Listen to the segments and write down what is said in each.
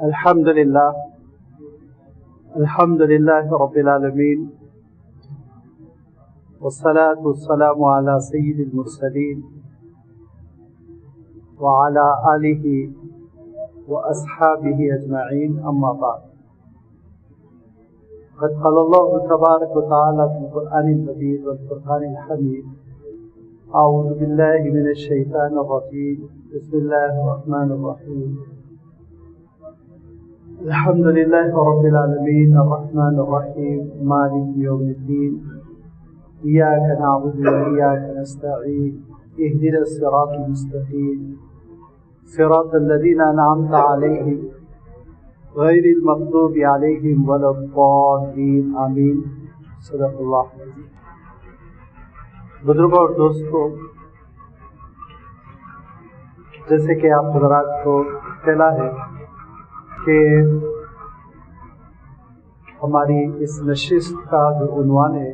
الحمد لله رب العالمين والصلاة والسلام على سيد المرسلين وعلى آله وأصحابه أجمعين أما بعد قد قال الله تبارك وتعالى في القرآن المجيد والفرقان الحميد أعوذ بالله من الشيطان الرجيم بسم الله الرحمن الرحيم الحمد لله رب العالمين الرحمن الرحيم مالك يوم الدين إياك نعبد وإياك نستعين اهدنا الصراط المستقيم صراط الذين أنعمت عليهم غير المغضوب عليهم ولا الضالين آمين صدق اللہ. بزرگوں اور دوستوں، جیسے کہ آپ حضرات کو اطلاع ہے کہ ہماری اس نشست کا جو عنوان ہے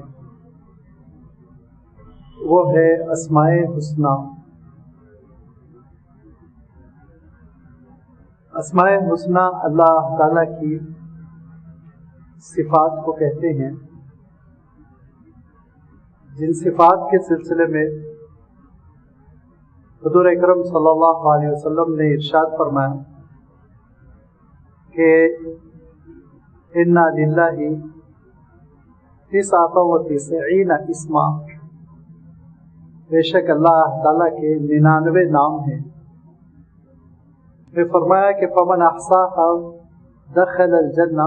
وہ ہے اسماء حسنی. اسماء حسنی اللہ تعالیٰ کی صفات کو کہتے ہیں، جن صفات کے سلسلے میں حضور اکرم صلی اللہ علیہ وسلم نے ارشاد فرمایا کہ اِنَّ لِلَّهِ 99 اسما، بے شک اللہ تعالیٰ کے 99 نام ہیں. پھر فرمایا کہ فمن احصاها دخل الجنہ،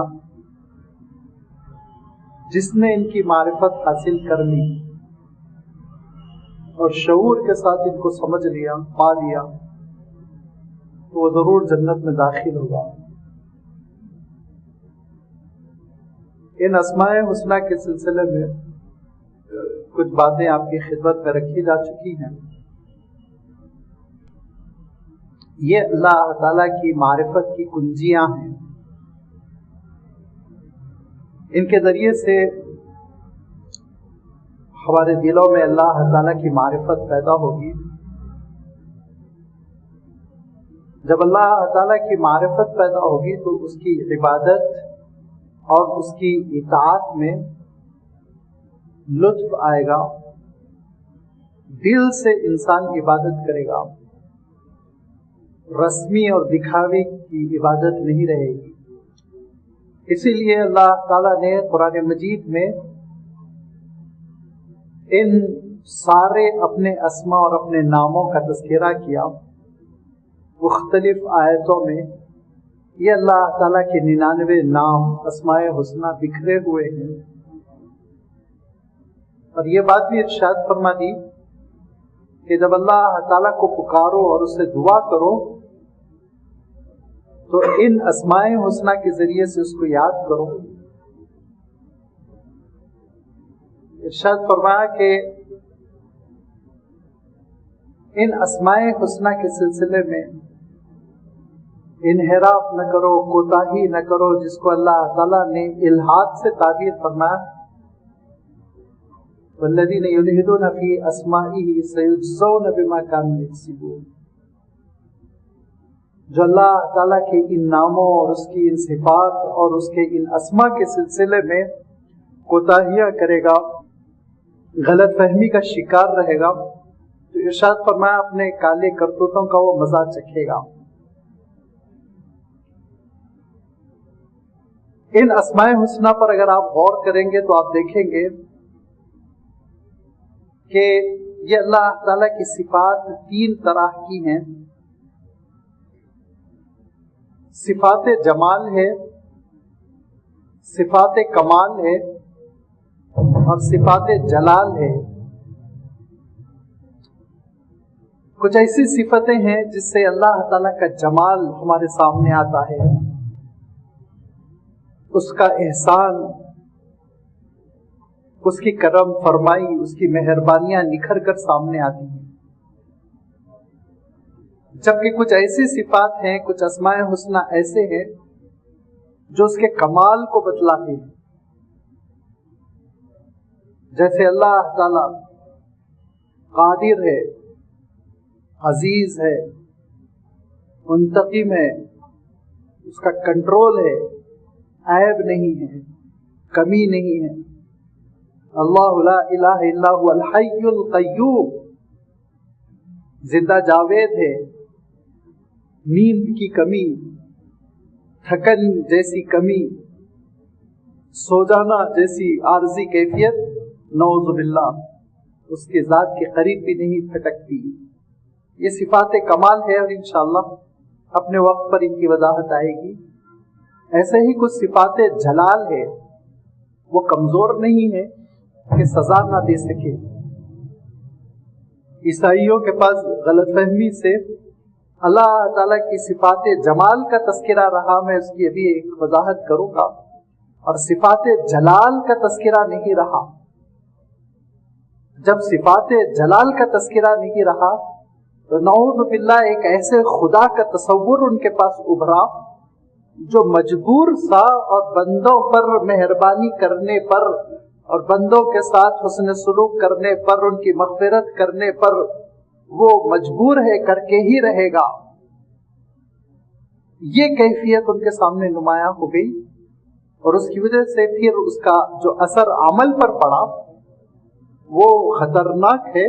جس نے ان کی معرفت حاصل کر لی اور شعور کے ساتھ ان کو سمجھ لیا، پا لیا، تو وہ ضرور جنت میں داخل ہوگا. ان اسماء حسنی کے سلسلے میں کچھ باتیں آپ کی خدمت میں رکھی جا چکی ہیں. یہ اللہ تعالیٰ کی معرفت کی کنجیاں ہیں. ان کے ذریعے سے ہمارے دلوں میں اللہ تعالیٰ کی معرفت پیدا ہوگی. جب اللہ تعالیٰ کی معرفت پیدا ہوگی تو اس کی عبادت اور اس کی اطاعت میں لطف آئے گا. دل سے انسان عبادت کرے گا، رسمی اور دکھاوے کی عبادت نہیں رہے گی. اسی لیے اللہ تعالیٰ نے قرآن مجید میں ان سارے اپنے اسماء اور اپنے ناموں کا تذکرہ کیا. مختلف آیتوں میں یہ اللہ تعالیٰ کے 99 نام اسماء حسنی بکھرے ہوئے ہیں. اور یہ بات بھی ارشاد فرما دی کہ جب اللہ تعالیٰ کو پکارو اور اس سے دعا کرو تو ان اسماء حسنی کے ذریعے سے اس کو یاد کرو. ارشاد فرمایا کہ ان اسماء حسنی کے سلسلے میں انحراف نہ کرو، کوتاہی نہ کرو، جس کو اللہ تعالیٰ نے الحاد سے تعبیر فرمایا والذین یلحدون فی اسمائہ سیجزون بما کانوا یکسبون. جو اللہ تعالیٰ کے ان ناموں اور اس کی ان صفات اور اس کے ان اسماء کے سلسلے میں کوتاہیاں کرے گا، غلط فہمی کا شکار رہے گا، تو ارشاد فرمایا اپنے کالے کرتوتوں کا وہ مزہ چکھے گا. ان اسماء حسنی پر اگر آپ غور کریں گے تو آپ دیکھیں گے کہ یہ اللہ تعالیٰ کی صفات 3 طرح کی ہیں. صفات جمال ہے، صفات کمال ہے اور صفات جلال ہے. کچھ ایسی صفتیں ہیں جس سے اللہ تعالیٰ کا جمال ہمارے سامنے آتا ہے، اس کا احسان، اس کی کرم فرمائی، اس کی مہربانیاں نکھر کر سامنے آتی ہیں. جبکہ کچھ ایسی صفات ہیں، کچھ اسماء حسنی ایسے ہیں جو اس کے کمال کو بتلاتے ہیں. جیسے اللہ تعالی قادر ہے، عزیز ہے، منتقم ہے، اس کا کنٹرول ہے، عیب نہیں ہے، کمی نہیں ہے۔ اللہ لا الہ الا هو الحی القیوم، زندہ جاوید ہے۔ نیند کی کمی، تھکن جیسی کمی، سو جانا جیسی عارضی کیفیت نعوذ باللہ اس کے ذات کے قریب بھی نہیں پھٹکتی۔ یہ صفات کمال ہے اور انشاءاللہ اپنے وقت پر ان کی وضاحت آئے گی۔ ایسے ہی کچھ صفات جلال ہے، وہ کمزور نہیں ہے کہ سزا نہ دے سکے۔ عیسائیوں کے پاس غلط فہمی سے اللہ تعالیٰ کی صفات جمال کا تذکرہ رہا، میں اس کی ابھی ایک وضاحت کروں گا، اور صفات جلال کا تذکرہ نہیں رہا۔ جب صفات جلال کا تذکرہ نہیں رہا تو نعوذ باللہ ایک ایسے خدا کا تصور ان کے پاس ابھرا جو مجبور سا اور بندوں پر مہربانی کرنے پر اور بندوں کے ساتھ حسن سلوک کرنے پر، ان کی مغفرت کرنے پر وہ مجبور ہے، کر کے ہی رہے گا۔ یہ کیفیت ان کے سامنے نمایاں ہو گئی، اور اس کی وجہ سے پھر اس کا جو اثر عمل پر پڑا وہ خطرناک ہے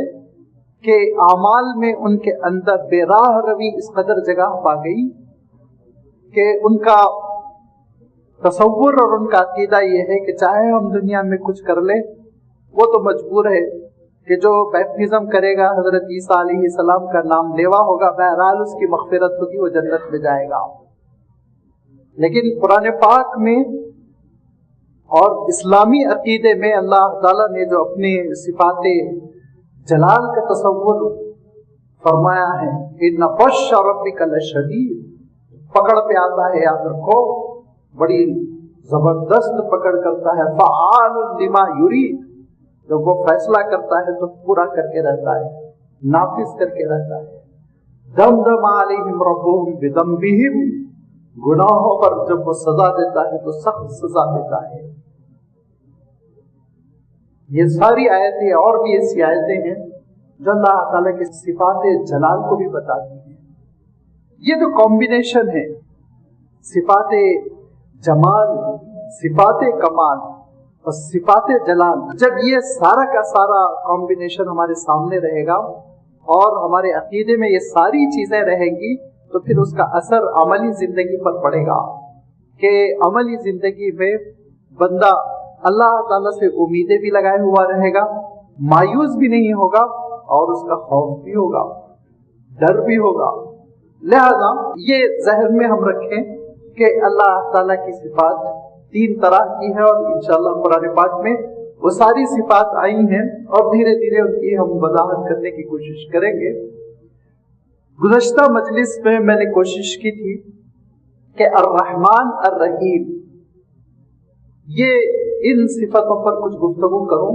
کہ اعمال میں ان کے اندر بے راہ روی اس قدر جگہ پا گئی کہ ان کا تصور اور ان کا عقیدہ یہ ہے کہ چاہے ہم دنیا میں کچھ کر لیں، وہ تو مجبور ہے کہ جو بیپٹزم کرے گا حضرت عیسیٰ علیہ السلام کا نام لیوا ہوگا، بہرحال اس کی مغفرت ہوگی، وہ جنت میں جائے گا۔ لیکن قرآن پاک میں اور اسلامی عقیدے میں اللہ تعالیٰ نے جو اپنے صفات جلال کا تصور فرمایا ہے، ان بطش ربک لشدید، پکڑ پہ آتا ہے، یاد رکھو بڑی زبردست پکڑ کرتا ہے، فعال لما یرید، جب وہ فیصلہ کرتا ہے تو پورا کر کے رہتا ہے، نافذ کر کے رہتا ہے۔ دمدم علیہم ربہم بذنبہم، گناہوں پر جب وہ سزا دیتا ہے تو سخت سزا دیتا ہے۔ یہ ساری آیتیں اور بھی ایسی آیتیں ہیں جو اللہ تعالیٰ کی صفات جلال کو بھی بتاتی ہیں۔ یہ جو کمبینیشن ہے صفات جمال، صفات کمال اور صفات جلال، جب یہ سارا کا سارا کمبینیشن ہمارے سامنے رہے گا اور ہمارے عقیدے میں یہ ساری چیزیں رہیں گی تو پھر اس کا اثر عملی زندگی پر پڑے گا کہ عملی زندگی میں بندہ اللہ تعالیٰ سے امیدیں بھی لگائے ہوا رہے گا، مایوس بھی نہیں ہوگا اور اس کا خوف بھی ہوگا، ڈر بھی ہوگا۔ لہذا یہ ذہن میں ہم رکھیں کہ اللہ تعالیٰ کی صفات تین طرح کی ہے، اور انشاءاللہ قرآن پاک میں وہ ساری صفات آئی ہیں اور دھیرے دھیرے ان کی ہم وضاحت کرنے کی کوشش کریں گے۔ گزشتہ مجلس میں میں نے کوشش کی تھی کہ الرحمن الرحیم، یہ ان صفتوں پر کچھ گفتگو کروں،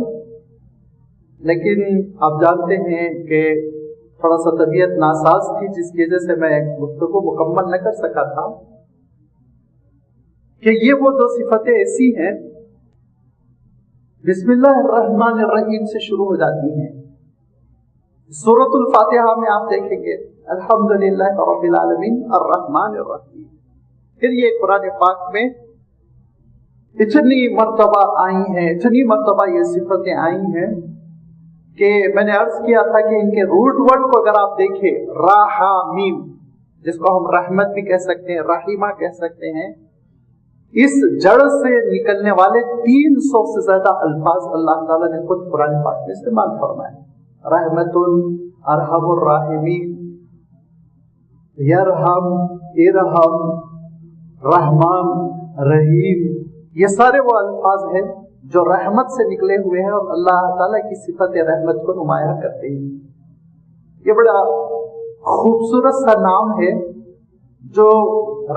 لیکن آپ جانتے ہیں کہ تھوڑا سا طبیعت ناساز تھی جس کی وجہ سے میں گفتگو مکمل نہ کر سکا تھا کہ یہ وہ دو صفتیں ایسی ہیں بسم اللہ الرحمن الرحیم سے شروع ہو جاتی ہیں۔ سورۃ الفاتحہ میں آپ دیکھیں گے الحمدللہ رب العالمین الرحمن الرحیم، پھر یہ قرآن پاک میں اتنی مرتبہ آئی ہیں، اتنی مرتبہ یہ صفتیں آئی ہیں کہ میں نے عرض کیا تھا کہ ان کے روٹ ورڈ کو اگر آپ دیکھیں، راحمیم، جس کو ہم رحمت بھی کہہ سکتے ہیں، رحیمہ کہہ سکتے ہیں، اس جڑ سے نکلنے والے 300 سے زیادہ الفاظ اللہ تعالیٰ نے خود قرآن پاک میں استعمال فرمائے۔ رحمت، ارحم الراحمین، یرحم، ارحم، رحمان، رحیم، یہ سارے وہ الفاظ ہیں جو رحمت سے نکلے ہوئے ہیں اور اللہ تعالیٰ کی صفت رحمت کو نمایاں کرتے ہیں۔ یہ بڑا خوبصورت سا نام ہے جو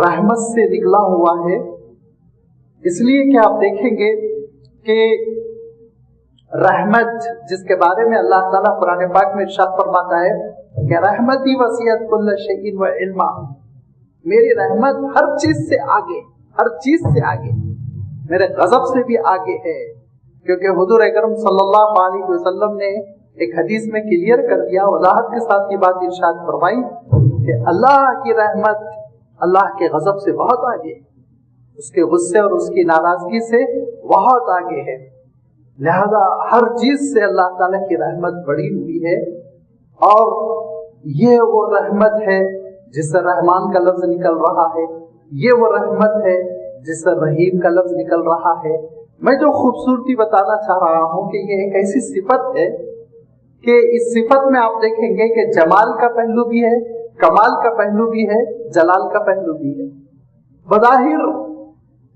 رحمت سے نکلا ہوا ہے، اس لیے کہ آپ دیکھیں گے کہ رحمت جس کے بارے میں اللہ تعالیٰ قرآن پاک میں ارشاد فرماتا ہے کہ رحمتی وسعت کل شیء وعلما، میری رحمت ہر چیز سے آگے، ہر چیز سے آگے، میرے غضب سے بھی آگے ہے، کیونکہ حضور اکرم صلی اللہ علیہ وسلم نے ایک حدیث میں کلیئر کر دیا، وضاحت کے ساتھ یہ بات ارشاد فرمائی کہ اللہ کی رحمت، اللہ کے غضب سے بہت آگے ہے، اس کے غصے اور اس کی ناراضگی سے بہت آگے ہے. لہذا ہر چیز سے اللہ تعالیٰ کی رحمت بڑی ہوئی ہے، اور یہ وہ رحمت ہے جس سے رحمان کا لفظ نکل رہا ہے، یہ وہ رحمت ہے جس سے رحیم کا لفظ نکل رہا ہے. میں جو خوبصورتی بتانا چاہ رہا ہوں کہ یہ ایک ایسی صفت ہے کہ اس صفت میں آپ دیکھیں گے کہ جمال کا پہلو بھی ہے، کمال کا پہلو بھی ہے، جلال کا پہلو بھی ہے. بظاہر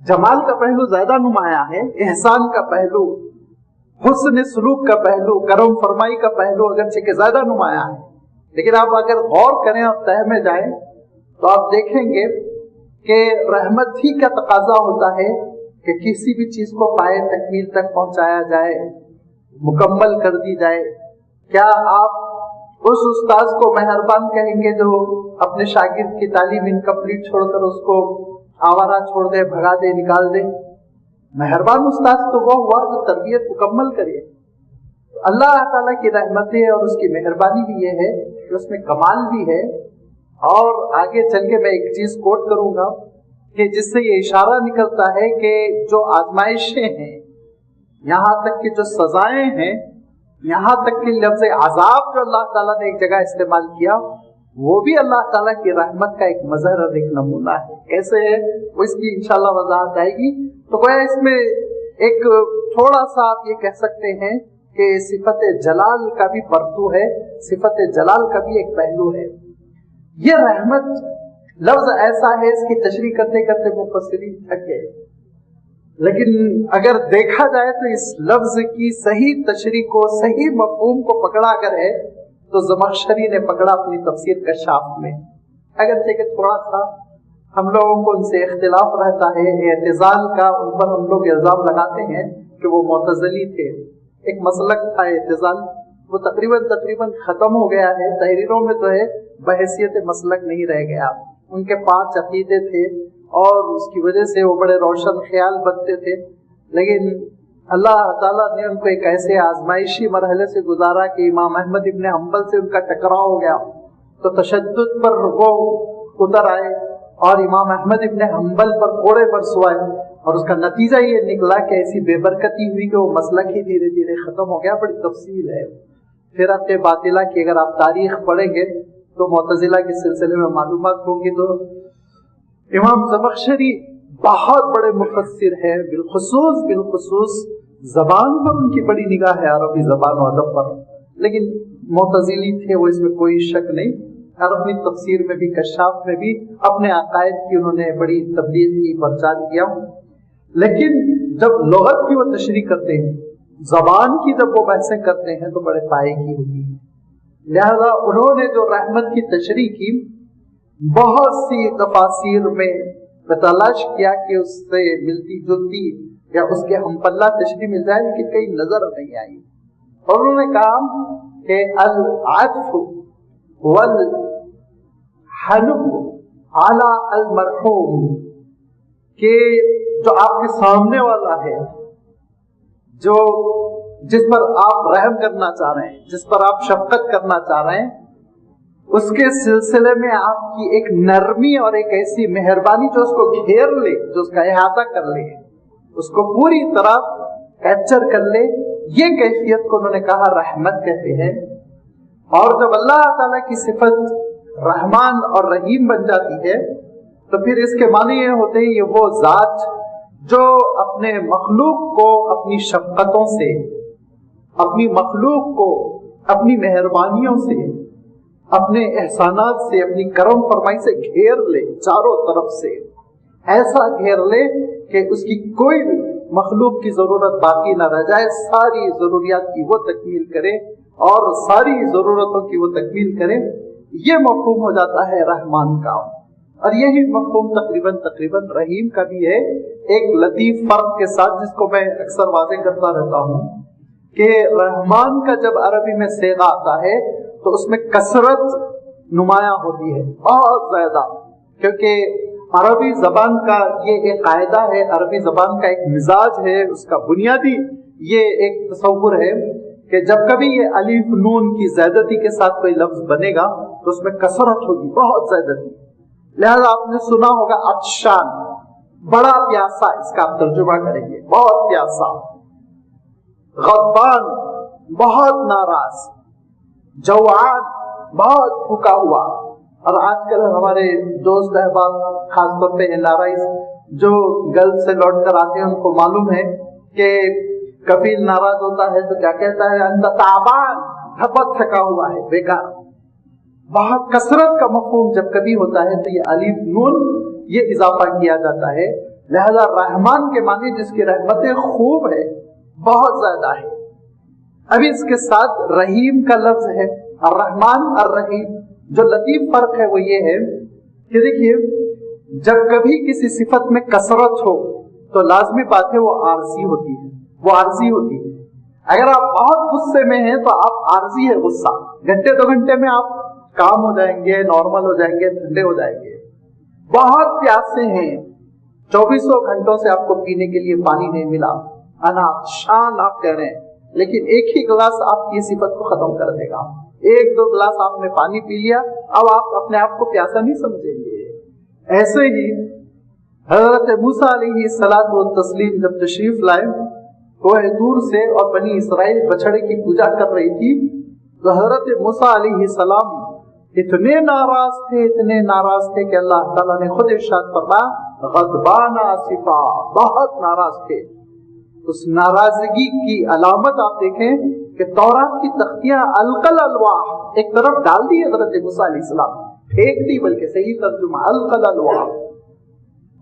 جمال کا پہلو زیادہ نمایاں ہے، احسان کا پہلو، حسن سلوک کا پہلو، کرم فرمائی کا پہلو اگرچہ کہ زیادہ نمایاں ہے. لیکن آپ اگر غور کریں اور تہ میں جائیں تو آپ دیکھیں گے کہ رحمت ہی کا تقاضا ہوتا ہے کہ کسی بھی چیز کو پائے تکمیل تک پہنچایا جائے، مکمل کر دی جائے. کیا آپ اس استاذ کو مہربان کہیں گے جو اپنے شاگرد کی تعلیم انکمپلیٹ چھوڑ کر اس کو آوارہ چھوڑ دے، بھگا دے، نکال دے؟ مہربان استاذ تو وہ ہوا جو تربیت مکمل کرے. اللہ تعالیٰ کی رحمتیں اور اس کی مہربانی بھی یہ ہے کہ اس میں کمال بھی ہے. اور آگے چل کے میں ایک چیز کوٹ کروں گا کہ جس سے یہ اشارہ نکلتا ہے کہ جو آزمائشیں ہیں، یہاں تک کہ جو سزائیں ہیں، یہاں تک کہ لفظ عذاب جو اللہ تعالیٰ نے ایک جگہ استعمال کیا، وہ بھی اللہ تعالیٰ کی رحمت کا ایک مظہر اور ایک نمونہ ہے. کیسے ہے وہ اس کی انشاءاللہ وضاحت آئے گی. تو گویا اس میں ایک تھوڑا سا آپ یہ کہہ سکتے ہیں کہ صفت جلال کا بھی پرتو ہے، صفت جلال کا بھی ایک پہلو ہے. یہ رحمت لفظ ایسا ہے، اس کی تشریح کرتے کرتے مفسرین تھک گئے. لیکن اگر دیکھا جائے تو اس لفظ کی صحیح تشریح کو، صحیح مفہوم کو پکڑا اگر ہے تو زمخشری نے پکڑا اپنی تفسیر کشاف میں. اگرچہ کہ تھوڑا سا ہم لوگوں کو ان سے اختلاف رہتا ہے، اعتزال کا ان پر ہم لوگ الزام لگاتے ہیں کہ وہ معتزلی تھے. ایک مسلک تھا اعتزال، وہ تقریباً ختم ہو گیا ہے. تحریروں میں تو ہے، بحیثیت مسلک نہیں رہ گیا. ان کے 5 عقیدے تھے اور اس کی وجہ سے وہ بڑے روشن خیال بنتے تھے. لیکن اللہ تعالیٰ نے ان کو ایک ایسے آزمائشی مرحلے سے گزارا کہ امام احمد ابن حنبل سے ان کا ٹکراؤ ہو گیا، تو تشدد پر وہ اتر آئے اور امام احمد ابن حنبل پر کوڑے پر سوائے. اور اس کا نتیجہ یہ نکلا کہ ایسی بے برکتی ہوئی کہ وہ مسلک ہی دھیرے دھیرے ختم ہو گیا. بڑی تفصیل ہے فرق باطلہ کی. اگر آپ تاریخ پڑھیں گے تو معتزلہ کے سلسلے میں معلومات ہوں گی. تو امام زمخشری بہت بڑے مفسر ہیں، بالخصوص زبان پر ان کی بڑی نگاہ ہے، عربی زبان و ادب پر. لیکن معتزلی تھے وہ، اس میں کوئی شک نہیں. عربی تفسیر میں بھی، کشاف میں بھی اپنے عقائد کی انہوں نے بڑی تبلیغ کی، پرچار کیا. لیکن جب لغت کی وہ تشریح کرتے ہیں، زبان کی جب وہ بحثیں کرتے ہیں تو بڑے پائے کی ہوتی ہیں. لہذا انہوں نے جو رحمت کی تشریح کی، بہت سی تفاسیر میں تلاش کیا کہ اس سے ملتی جلتی یا اس کے ہم پلہ تشریح مل جائے، لیکن کہیں نظر نہیں آئی. اور انہوں نے کہا کہ العطف والحلم علی المرحوم، کہ جو آپ کے سامنے والا ہے، جو جس پر آپ رحم کرنا چاہ رہے ہیں، جس پر آپ شفقت کرنا چاہ رہے ہیں، اس کے سلسلے میں آپ کی ایک نرمی اور ایک ایسی مہربانی جو اس کو گھیر لے، جو اس کا احاطہ کر لے، اس کو پوری طرح کیپچر کر لے، یہ کیفیت کو انہوں نے کہا رحمت کہتے ہیں. اور جب اللہ تعالیٰ کی صفت رحمان اور رحیم بن جاتی ہے تو پھر اس کے معنی یہ ہوتے ہیں یہ وہ ذات جو اپنے مخلوق کو اپنی شفقتوں سے، اپنی مخلوق کو اپنی مہربانیوں سے، اپنے احسانات سے، اپنی کرم فرمائی سے گھیر لے، چاروں طرف سے ایسا گھیر لے کہ اس کی کوئی مخلوق کی ضرورت باقی نہ رہ جائے، ساری ضروریات کی وہ تکمیل کرے اور ساری ضرورتوں کی وہ تکمیل کرے. یہ مفہوم ہو جاتا ہے رحمان کا. اور یہی مفہوم تقریباً رحیم کا بھی ہے، ایک لطیف فرق کے ساتھ جس کو میں اکثر واضح کرتا رہتا ہوں کہ رحمان کا جب عربی میں صیغہ آتا ہے تو اس میں کثرت نمایاں ہوتی ہے، بہت زیادہ، کیونکہ عربی زبان کا یہ ایک قاعدہ ہے، عربی زبان کا ایک مزاج ہے، اس کا بنیادی یہ ایک تصور ہے کہ جب کبھی یہ الف نون کی زیادتی کے ساتھ کوئی لفظ بنے گا تو اس میں کثرت ہوگی، بہت زیادتی. لہذا آپ نے سنا ہوگا عطشان، بڑا پیاسا، اس کا آپ ترجمہ کریں گے بہت پیاسا، غضبان بہت ناراض، جوعان بہت بھوکا ہوا۔ اور آج کل ہمارے دوست احباب خاص طور پہ NRIs جو گلف سے لوٹ کر آتے ہیں ان کو معلوم ہے کہ کفیل ناراض ہوتا ہے تو کیا کہتا ہے؟ انت تعبان، بہت تھکا ہوا ہے، بیکار۔ بہت کثرت کا مفہوم جب کبھی ہوتا ہے تو یہ الف نون یہ اضافہ کیا جاتا ہے، لہذا رحمان کے معنی جس کی رحمتیں خوب ہے، بہت زیادہ ہے۔ ابھی اس کے ساتھ رحیم کا لفظ ہے، الرحمن الرحیم۔ جو لطیف فرق ہے وہ یہ ہے کہ دیکھیے جب کبھی کسی صفت میں کثرت ہو تو لازمی بات ہے وہ عارضی ہوتی ہے، وہ عارضی ہوتی ہے۔ اگر آپ بہت غصے میں ہیں تو آپ عارضی ہے غصہ، گھنٹے 2 گھنٹے میں آپ کام ہو جائیں گے، نارمل ہو جائیں گے، ٹھنڈے ہو جائیں گے۔ بہت پیاسے ہیں، 24 گھنٹوں سے آپ کو پینے کے لیے پانی نہیں ملا، انا شان آپ کہہ رہے ہیں، لیکن ایک ہی گلاس آپ کی صفت کو ختم کر دے گا۔ 1-2 گلاس آپ نے پانی پی لیا، اب آپ اپنے آپ کو پیاسا نہیں سمجھیں گے۔ ایسے ہی حضرت موسیٰ علیہ الصلوۃ والتسلیم جب تشریف لائے کوہ طور سے اور بنی اسرائیل بچڑے کی پوجا کر رہی تھی تو حضرت موسیٰ علیہ السلام اتنے ناراض تھے کہ اللہ تعالیٰ نے خود ارشاد فرمایا غضبان آسفا، بہت ناراض تھے۔ اس ناراضگی کی علامت آپ دیکھیں کہ تورات کی تختیاں القل الواح ایک طرف ڈال دی حضرت موسیٰ علیہ السلام، پھینک دی، بلکہ صحیح ترجمہ القل الواح،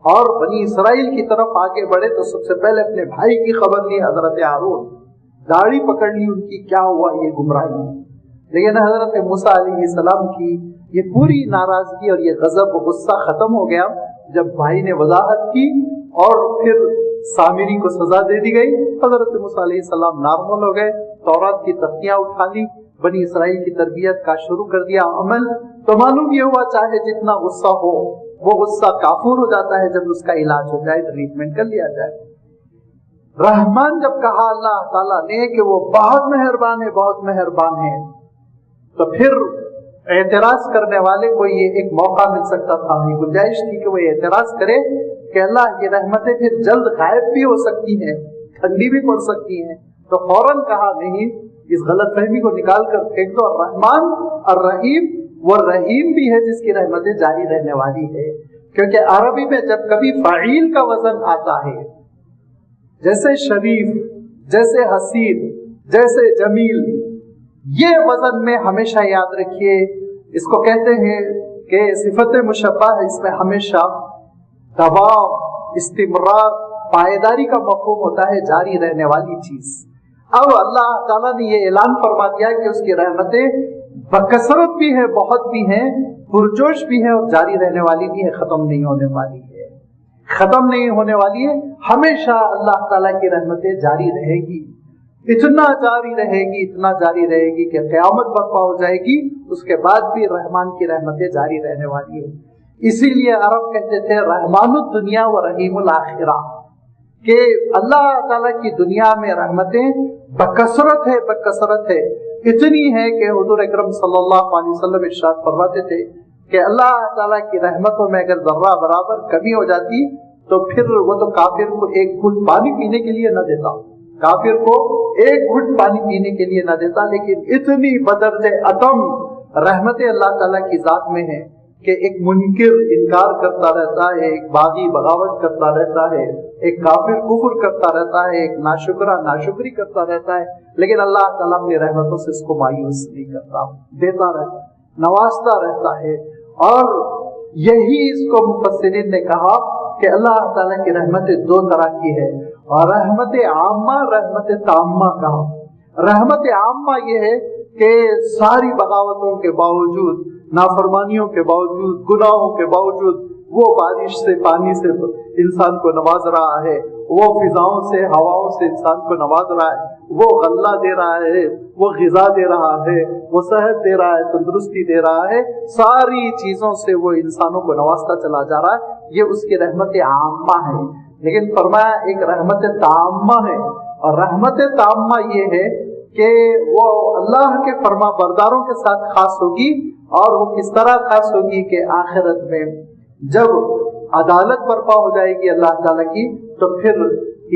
اور بنی اسرائیل کی طرف آگے بڑھے تو سب سے پہلے اپنے بھائی کی خبر لی حضرت ہارون، داڑھی پکڑ لی ان کی، کیا ہوا یہ گمراہی۔ لیکن حضرت موسیٰ علیہ السلام کی یہ پوری ناراضگی اور یہ غضب و غصہ ختم ہو گیا جب بھائی نے وضاحت کی اور پھر سامری کو سزا دے دی گئی۔ حضرت موسیٰ علیہ السلام نارمل ہو گئے، تورات کی تختیاں اٹھا لی، بنی اسرائیل کی تربیت کا شروع کر دیا عمل۔ تو معلوم یہ ہوا چاہے جتنا غصہ ہو وہ غصہ کافور ہو جاتا ہے جب اس کا علاج ہو جائے، ٹریٹمنٹ کر لیا جائے۔ رحمان جب کہا اللہ تعالیٰ نے کہ وہ بہت مہربان ہے، بہت مہربان ہے، تو پھر اعتراض کرنے والے کو یہ ایک موقع مل سکتا تھا، یہ گنجائش تھی کہ وہ اعتراض کرے کہ اللہ کی رحمتیں پھر جلد غائب بھی ہو سکتی ہیں، ٹھنڈی بھی پڑ سکتی ہیں، تو فوراً کہا نہیں، اس غلط فہمی کو نکال کر پھینک دو، الرحمن الرحیم، وہ رحیم بھی ہے جس کی رحمتیں جاری رہنے والی ہے۔ کیونکہ عربی میں جب کبھی فعیل کا وزن آتا ہے، جیسے شریف، جیسے حسین، جیسے جمیل، یہ وزن میں ہمیشہ یاد رکھیے، اس کو کہتے ہیں کہ صفت مشبہ ہے، اس میں ہمیشہ دوام، استمرار، پائیداری کا مفہوم ہوتا ہے، جاری رہنے والی چیز۔ اب اللہ تعالیٰ نے یہ اعلان فرما دیا کہ اس کی رحمتیں بکثرت بھی ہے، بہت بھی ہیں، پرجوش بھی ہے، اور جاری رہنے والی بھی ہے، ختم نہیں ہونے والی ہے، ختم نہیں ہونے والی ہے، ہمیشہ اللہ تعالیٰ کی رحمتیں جاری رہے گی، اتنا جاری رہے گی، اتنا جاری رہے گی کہ قیامت برپا ہو جائے گی، اس کے بعد بھی رحمان کی رحمتیں جاری رہنے والی ہے۔ اسی لیے عرب کہتے تھے رحمان الدنیا و رحیم الآخرہ، کہ اللہ تعالیٰ کی دنیا میں رحمتیں بکثرت ہے، بکثرت ہے، اتنی ہے کہ حضور اکرم صلی اللہ علیہ وسلم ارشاد فرماتے تھے کہ اللہ تعالیٰ کی رحمتوں میں اگر ذرہ برابر کمی ہو جاتی تو پھر وہ تو کافر کو 1 گھٹ پانی پینے کے لیے نہ دیتا، کافر کو 1 گھٹ پانی پینے کے لیے نہ دیتا، لیکن اتنی بدرجہ اتم رحمتیں اللہ تعالیٰ کی ذات میں ہیں کہ ایک منکر انکار کرتا رہتا ہے، ایک باغی بغاوت کرتا رہتا ہے، ایک کافر کفر کرتا رہتا ہے، ایک ناشکرہ ناشکری کرتا رہتا ہے، لیکن اللہ تعالیٰ اپنی رحمتوں سے اس کو مایوس نہیں کرتا، دیتا رہتا ہے، نوازتا رہتا ہے۔ اور یہی اس کو مفسرین نے کہا کہ اللہ تعالیٰ کی رحمتیں 2 طرح کی ہے، اور رحمت عامہ، رحمت تامہ کہا۔ رحمت عامہ یہ ہے کہ ساری بغاوتوں کے باوجود، نافرمانیوں کے باوجود، گناہوں کے باوجود وہ بارش سے، پانی سے انسان کو نواز رہا ہے، وہ فضاؤں سے، ہواؤں سے انسان کو نواز رہا ہے، وہ غلہ دے رہا ہے، وہ غذا دے رہا ہے، وہ صحت دے رہا ہے، تندرستی دے رہا ہے، ساری چیزوں سے وہ انسانوں کو نوازتا چلا جا رہا ہے، یہ اس کی رحمت عامہ ہے۔ لیکن فرمایا ایک رحمت تامہ ہے، اور رحمت تامہ یہ ہے کہ وہ اللہ کے فرما برداروں کے ساتھ خاص ہوگی، اور وہ کس طرح خاص ہوگی کہ آخرت میں جب عدالت برپا ہو جائے گی اللہ تعالیٰ کی، تو پھر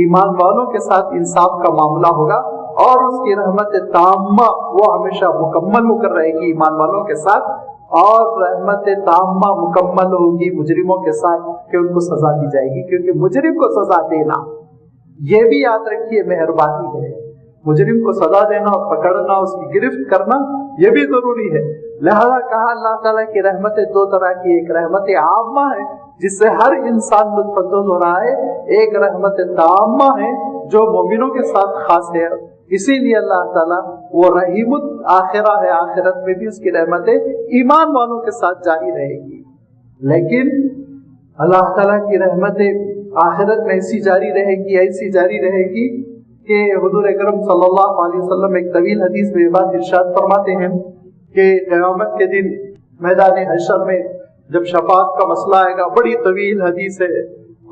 ایمان والوں کے ساتھ انصاف کا معاملہ ہوگا، اور اس کی رحمت تامہ وہ ہمیشہ مکمل ہو کر رہے گی ایمان والوں کے ساتھ، اور رحمت تامہ مکمل ہوگی مجرموں کے ساتھ کہ ان کو سزا دی جائے گی، کیونکہ مجرم کو سزا دینا یہ بھی یاد رکھیے مہربانی ہے، مجرم کو سزا دینا اور پکڑنا، اس کی گرفت کرنا یہ بھی ضروری ہے۔ لہذا کہا اللہ تعالیٰ کی رحمتیں دو طرح کی، ایک رحمت عامہ ہے جس سے ہر انسان لطف اندوز ہو رہا ہے، ایک رحمت تامہ ہے جو مومنوں کے ساتھ خاص ہے، اسی لیے اللہ تعالیٰ وہ رحیم الآخرہ ہے، آخرت میں بھی اس کی رحمتیں ایمان والوں کے ساتھ جاری رہے گی۔ لیکن اللہ تعالیٰ کی رحمتیں آخرت میں ایسی جاری رہے گی کہ حضور اکرم صلی اللہ علیہ وسلم ایک طویل حدیث میں یہ بات ارشاد فرماتے ہیں کہ قیامت کے دن میدان حشر میں جب شفاعت کا مسئلہ آئے گا، بڑی طویل حدیث ہے،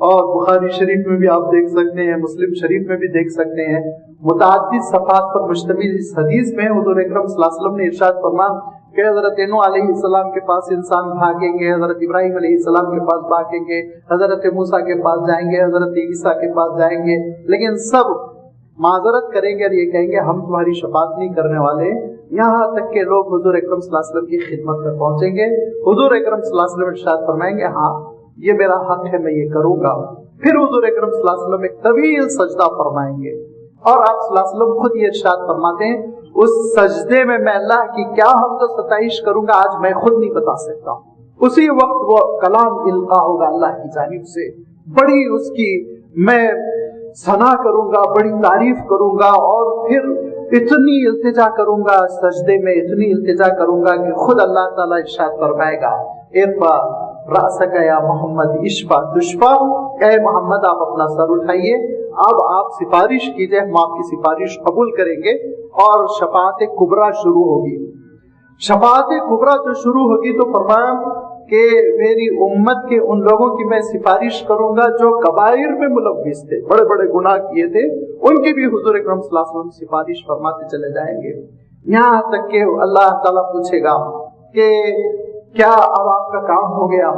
اور بخاری شریف میں بھی آپ دیکھ سکتے ہیں، مسلم شریف میں بھی دیکھ سکتے ہیں، متعدد صفحات پر مشتمل اس حدیث میں حضور اکرم صلی اللہ علیہ وسلم نے ارشاد فرمایا کہ حضرت نوح علیہ السلام کے پاس انسان بھاگیں گے، حضرت ابراہیم علیہ السلام کے پاس بھاگیں گے، حضرت موسیٰ کے پاس جائیں گے، حضرت عیسیٰ کے پاس جائیں گے، لیکن سب معذرت کریں گے اور یہ کہیں گے ہم تمہاری شفاعت نہیں کرنے والے، یہاں تک کہ لوگ حضور اکرم صلی اللہ علیہ وسلم کی خدمت میں پہنچیں گے، حضور اکرم صلی اللہ علیہ وسلم ارشاد فرمائیں گے ہاں یہ میرا حق ہے، میں یہ کروں گا۔ پھر حضور اکرم صلی اللہ علیہ وسلم ایک طویل سجدہ فرمائیں گے، اور آپ صلی اللہ علیہ وسلم خود یہ ارشاد فرماتے ہیں اس سجدے میں اللہ کی کیا حمد و ستائش کروں گا آج میں خود نہیں بتا سکتا ہوں۔ اسی وقت وہ کلام القا ہوگا اللہ کی جانب سے، بڑی اس کی میں ثنا کروں گا، بڑی تعریف کروں گا، اور پھر اتنی التجا کروں گا سجدے میں، اتنی التجا کروں گا کہ خود اللہ تعالیٰ ارشاد فرمائے گا ارفع رأسک یا محمد اشفع تشفع، اے محمد آپ اپنا سر اٹھائیے، اب آپ سفارش کیجئے، ہم آپ کی سفارش قبول کریں گے، اور شفاعت کبریٰ شروع ہوگی۔ شفاعت کبریٰ جو شروع ہوگی تو فرمایا کہ میری امت کے ان لوگوں کی میں سفارش کروں گا جو کبائر میں ملوث تھے، بڑے بڑے گناہ کیے تھے، ان کی بھی حضور اکرم صلی اللہ علیہ وسلم سفارش فرماتے چلے جائیں گے، یہاں تک کہ اللہ تعالیٰ پوچھے گا کہ کیا اب آپ کا کام ہو گیا،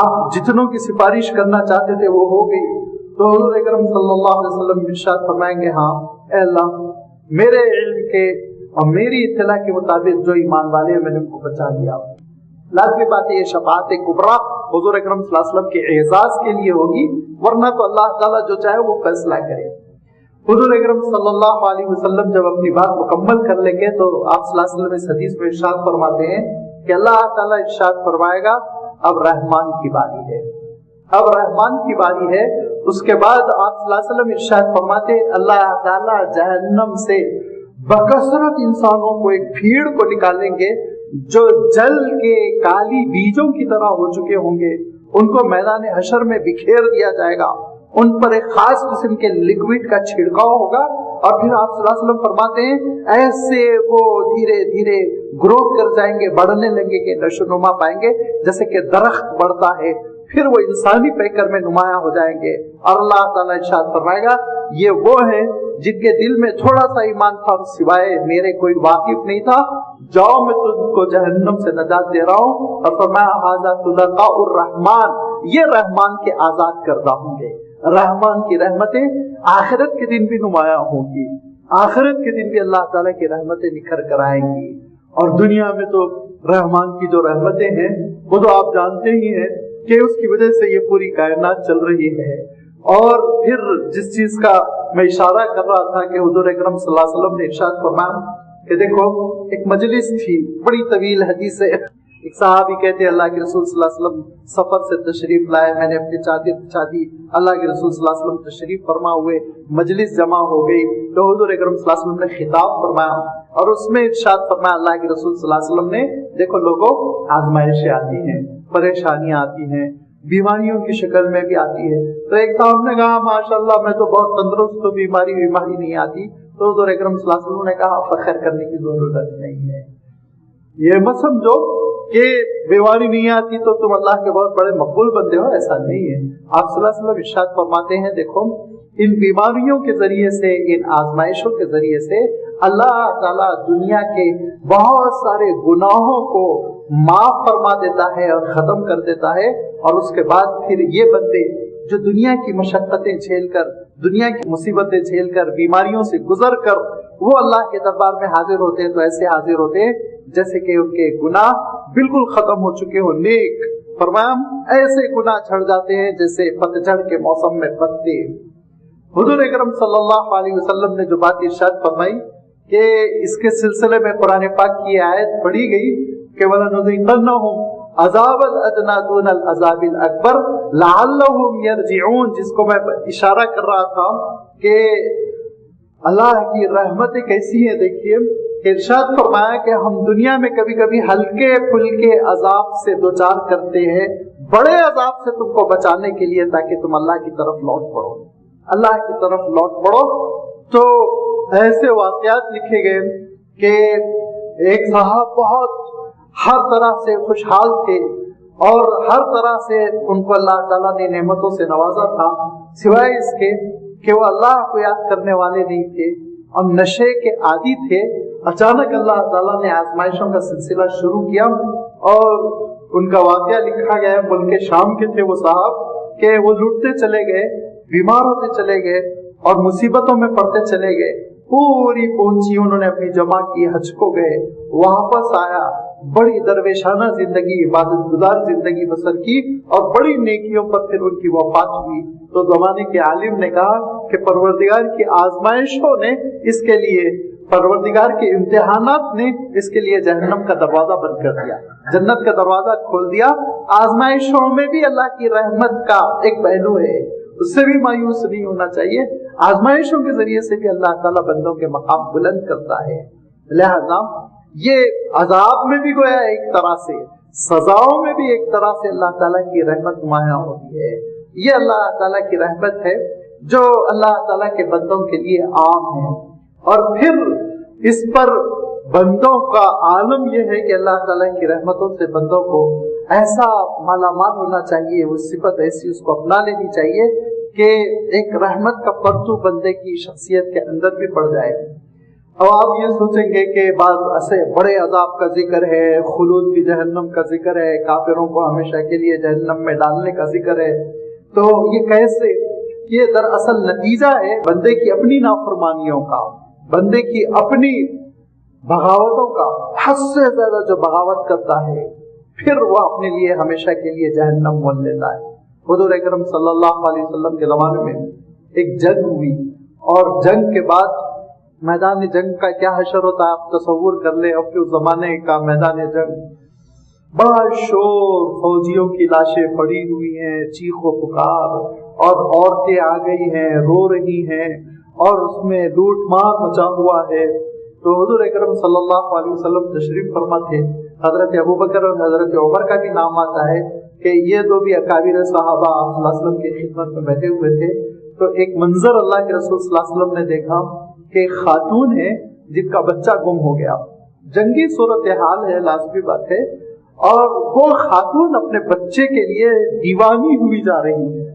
آپ جتنوں کی سفارش کرنا چاہتے تھے وہ ہو گئی؟ تو حضور اکرم صلی اللہ علیہ وسلم ارشاد فرمائیں گے ہاں اے اللہ میرے علم کے اور میری اطلاع کے مطابق جو ایمان والے ہیں میں نے ان کو بچا لیا۔ لازمی بات ہے یہ شفاعت کبریٰ حضور اکرم صلی اللہ علیہ وسلم کے اعزاز کے لیے ہوگی، ورنہ تو اللہ تعالیٰ جو چاہے وہ فیصلہ کرے۔ حضور اکرم صلی اللہ علیہ وسلم جب اپنی بات مکمل کر لیں گے تو آپ صلی اللہ علیہ وسلم اس حدیث میں ارشاد فرماتے ہیں کہ اللہ تعالیٰ ارشاد فرمائے گا اب رحمان کی باری ہے، اب رحمان کی باری ہے۔ اس کے بعد آپ صلی اللہ علیہ وسلم ارشاد فرماتے اللہ تعالیٰ جہنم سے بکثرت انسانوں کو، ایک بھیڑ کو نکالیں گے جو جل کے کالی بیجوں کی طرح ہو چکے ہوں گے، ان کو میدان حشر میں بکھیر دیا جائے گا، ان پر ایک خاص قسم کے لکوڈ کا چھڑکاؤ ہوگا، اور پھر آپ صلی اللہ علیہ وسلم فرماتے ہیں ایسے وہ دھیرے دھیرے گروتھ کر جائیں گے، بڑھنے لگیں گے، نشو نما پائیں گے جیسے کہ درخت بڑھتا ہے، پھر وہ انسانی پیکر میں نمایاں ہو جائیں گے، اور اللہ تعالیٰ ارشاد فرمائے گا یہ وہ ہیں جن کے دل میں تھوڑا سا ایمان تھا، سوائے میرے کوئی واقف نہیں تھا، جاؤ میں تم کو جہنم سے نجات دے رہا ہوں، اور فرمایا ھذا تلقاء الرحمن، یہ رحمان کے آزاد کردہ ہوں گے۔ رحمان کی رحمتیں آخرت کے دن بھی نمایاں ہوں گی، آخرت کے دن بھی اللہ تعالیٰ کی رحمتیں نکھر کر آئیں گی، اور دنیا میں تو رحمان کی جو رحمتیں ہیں وہ تو آپ جانتے ہی ہیں کہ اس کی وجہ سے یہ پوری کائنات چل رہی ہے۔ اور پھر جس چیز کا میں اشارہ کر رہا تھا کہ حضور اکرم صلی اللہ علیہ وسلم نے ارشاد فرمایا کہ دیکھو ایک مجلس تھی، بڑی طویل حدیث ہے، ایک صحابی کہتے ہیں اللہ کے رسول صلی اللہ علیہ وسلم سفر سے تشریف لائے، میں نے اپنی چادر بچھا دی، اللہ کے رسول صلی اللہ علیہ وسلم تشریف فرما ہوئے، مجلس جمع ہو گئی، تو حضور اکرم صلی اللہ علیہ وسلم نے خطاب فرمایا، اور اس میں ارشاد فرمایا اللہ کے رسول صلی اللہ علیہ وسلم نے دیکھو لوگوں آزمائشیں آتی ہیں، پریشانیاں آتی ہیں، بیماریوں کی شکل میں بھی آتی ہے، تو ایک صاحب نے کہا ماشاءاللہ میں تو بہت تندرست ہوں، بیماری نہیں آتی، تو حضور اکرم صلی اللہ علیہ وسلم نے کہا فخر کرنے کی ضرورت نہیں ہے، یہ مت سمجھو کہ بیماری نہیں آتی تو تم اللہ کے بہت بڑے مقبول بندے ہو، ایسا نہیں ہے۔ آپ صلی اللہ علیہ وسلم ارشاد فرماتے ہیں دیکھو ان بیماریوں کے ذریعے سے، ان آزمائشوں کے ذریعے سے اللہ تعالیٰ دنیا کے بہت سارے گناہوں کو معاف فرما دیتا ہے اور ختم کر دیتا ہے، اور اس کے بعد پھر یہ بندے جو دنیا کی مشقتیں جھیل کر، دنیا کی مصیبتیں جھیل کر، بیماریوں سے گزر کر وہ اللہ کے دربار میں حاضر ہوتے ہیں تو ایسے حاضر ہوتے ہیں جیسے کہ ان کے گناہ بالکل ختم ہو چکے ہو، نیک۔ فرمایا ایسے گناہ جھڑ جاتے ہیں جیسے پتجھڑ کے موسم میں پتے۔ حضور اکرم صلی اللہ علیہ وسلم نے جو بات ارشاد فرمائی کہ اس کے سلسلے میں قرآن پاک کی آیت پڑھی گئی کہ وَلَنُذِيقَنَّهُمْ عَذَابَ الْأَدْنَىٰ دُونَ الْعَذَابِ الْأَكْبَرِ لَعَلَّهُمْ يَرْجِعُونَ، جس کو میں اشارہ کر رہا تھا کہ اللہ کی رحمتیں کیسی ہیں۔ دیکھیے ارشاد فرمایا کہ ہم دنیا میں کبھی کبھی ہلکے پھلکے عذاب سے دوچار کرتے ہیں بڑے عذاب سے تم کو بچانے کے لیے، تاکہ تم اللہ کی طرف لوٹ پڑو، اللہ کی طرف لوٹ پڑو۔ تو ایسے واقعات لکھے گئے کہ ایک صاحب بہت ہر طرح سے خوشحال تھے اور ہر طرح سے ان کو اللہ تعالیٰ نے نعمتوں سے نوازا تھا، سوائے اس کے کہ وہ اللہ کو یاد کرنے والے نہیں تھے اور نشے کے عادی تھے۔ اچانک اللہ تعالیٰ نے آزمائشوں کا سلسلہ شروع کیا اور ان کا واقعہ لکھا گیا ہے۔ ملک شام کے تھے وہ صاحب کہ وہ لوٹتے چلے گئے، بیمار ہوتے چلے گئے اور مصیبتوں میں پڑتے چلے گئے۔ پوری پونچی انہوں نے اپنی جمع کی، حج کو گئے، واپس آیا، بڑی درویشانہ زندگی، عبادت گزار زندگی بسر کی اور بڑی نیکیوں پر پھر ان کی وفات ہوئی۔ تو زمانے کے عالم نے کہا کہ پروردگار کی آزمائشوں نے اس کے لیے، پروردگار کے امتحانات نے اس کے لیے جہنم کا دروازہ بند کر دیا، جنت کا دروازہ کھول دیا۔ آزمائشوں میں بھی اللہ کی رحمت کا ایک پہلو ہے، اس سے بھی مایوس نہیں ہونا چاہیے۔ آزمائشوں کے ذریعے سے بھی اللہ تعالیٰ بندوں کے مقام بلند کرتا ہے۔ لہذا یہ عذاب میں بھی گویا ایک طرح سے، سزاؤں میں بھی ایک طرح سے اللہ تعالیٰ کی رحمت نمایاں ہوتی ہے۔ یہ اللہ تعالیٰ کی رحمت ہے جو اللہ تعالیٰ کے بندوں کے لیے عام ہے۔ اور پھر اس پر بندوں کا عالم یہ ہے کہ اللہ تعالیٰ کی رحمتوں سے بندوں کو ایسا مالا مال ہونا چاہیے، وہ صفت ایسی اس کو اپنا لینی چاہیے کہ ایک رحمت کا پرتو بندے کی شخصیت کے اندر بھی پڑ جائے۔ اب آپ یہ سوچیں گے کہ بعض ایسے بڑے عذاب کا ذکر ہے، خلود کی جہنم کا ذکر ہے، کافروں کو ہمیشہ کے لیے جہنم میں ڈالنے کا ذکر ہے، تو یہ کیسے؟ یہ دراصل نتیجہ ہے بندے کی اپنی نافرمانیوں کا، بندے کی اپنی بغاوتوں کا۔ حد سے زیادہ جو بغاوت کرتا ہے پھر وہ اپنے لیے ہمیشہ کے لیے جہنم مول لیتا ہے۔ حضور اکرم صلی اللہ علیہ وسلم کے زمانے میں ایک جنگ ہوئی اور جنگ کے بعد میدان جنگ کا کیا حشر ہوتا ہے آپ تصور کر لیں۔ اب کے زمانے کا میدان جنگ بڑا شور، فوجیوں کی لاشیں پڑی ہوئی ہیں، چیخ و پکار، اور عورتیں آ گئی ہیں، رو رہی ہیں، اور اس میں لوٹ مار مچا ہوا ہے۔ تو حضور اکرم صلی اللہ علیہ وسلم تشریف فرما تھے، حضرت ابوبکر اور حضرت عمر کا بھی نام آتا ہے کہ یہ دو بھی اکابر صحابہ آپ صلی اللہ علیہ وسلم کی خدمت میں بیٹھے ہوئے تھے۔ تو ایک منظر اللہ کے رسول صلی اللہ علیہ وسلم نے دیکھا کہ ایک خاتون ہے جن کا بچہ گم ہو گیا، جنگی صورتحال ہے، لازمی بات ہے، اور وہ خاتون اپنے بچے کے لیے دیوانی ہوئی جا رہی ہے۔